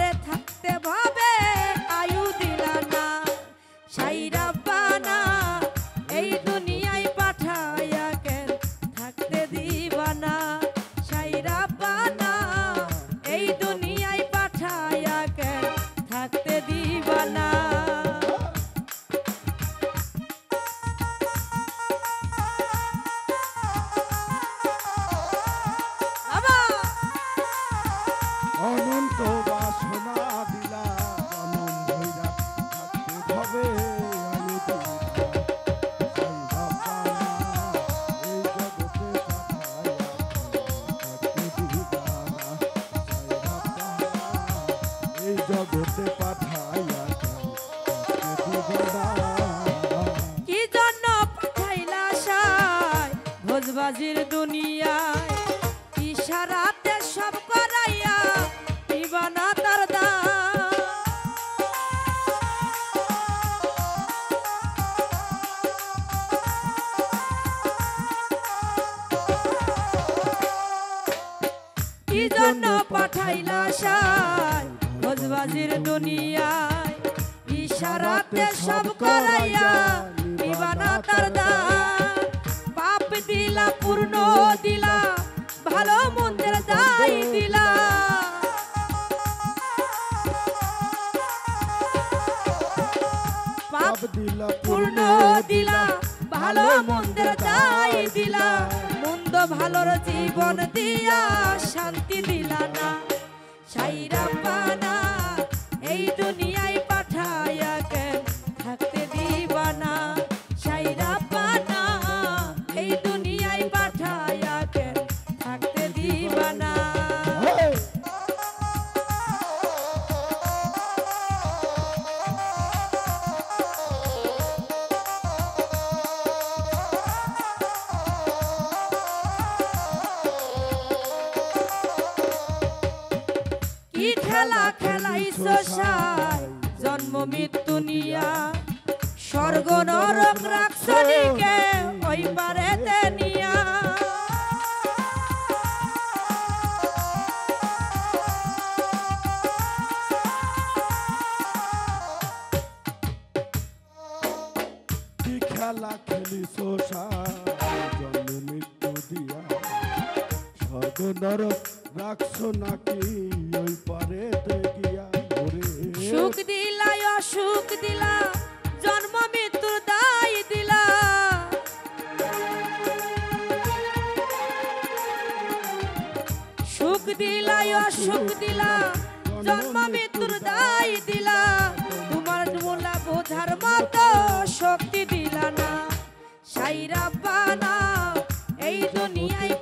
পরে থাকতে ভাবে আয়ু দিলা না সাইরা বানা এই দুনিয়ায় পাঠাইয়া কেন থাকতে দিবা না সাইরা বানা এই দুনিয়ায় পাঠাইয়া কেন থাকতে দিবা না অনন্ত বাসনা দিলা জনম ভৈরা থাকতে হবে আয়ু এই জগতে পাঠাইয়া কি জন্য পাঠাইলা সাই ভোজবাজির দুনিয়ায় ইশারাতে সব করাইয়া দিবানা তার দাম কি জন্য পাঠাইলা সাই ভোজবাজির দুনিয়ায় ইশারাতে সব করাইয়া দিবানা তার দাম পাপ দিলা পূর্ণ দিলা ভালো মন্দের দায় দিলা পাপ দিলা পূর্ণ দিলা ভালো মন্দের দায় দিলা মন্দ ভালোর জীবন দিয়া শান্তি দিলা না সাইরা বানা এই দুনিয়ায় পাঠাইয়া কেন থাকতে দিবা না সাইরা বানা এই দুনিয়ায় পাঠাইয়া কেন থাকতে দিবা না কি খেলা খেলাইছো সাই জন্ম মৃত্যু নিয়া স্বর্গ নরক রাখছো নিকে ওই পারেতে নিয়া কি খেলা খেলিছো জন্ম মৃত্যু দিয়া স্বর্গ নরক রাখছো নাকি ওই পারে গিয়া সুখ দিলা অসুখ দিলা জন্ম মৃত্যুর দায় দিলা সুখ দিলা অসুখ দিলা জন্ম মৃত্যুর দায় দিলা তোমার মূলা বোঝার মতো শক্তি দিলা না সাইরা বানা এই দুনিয়ায়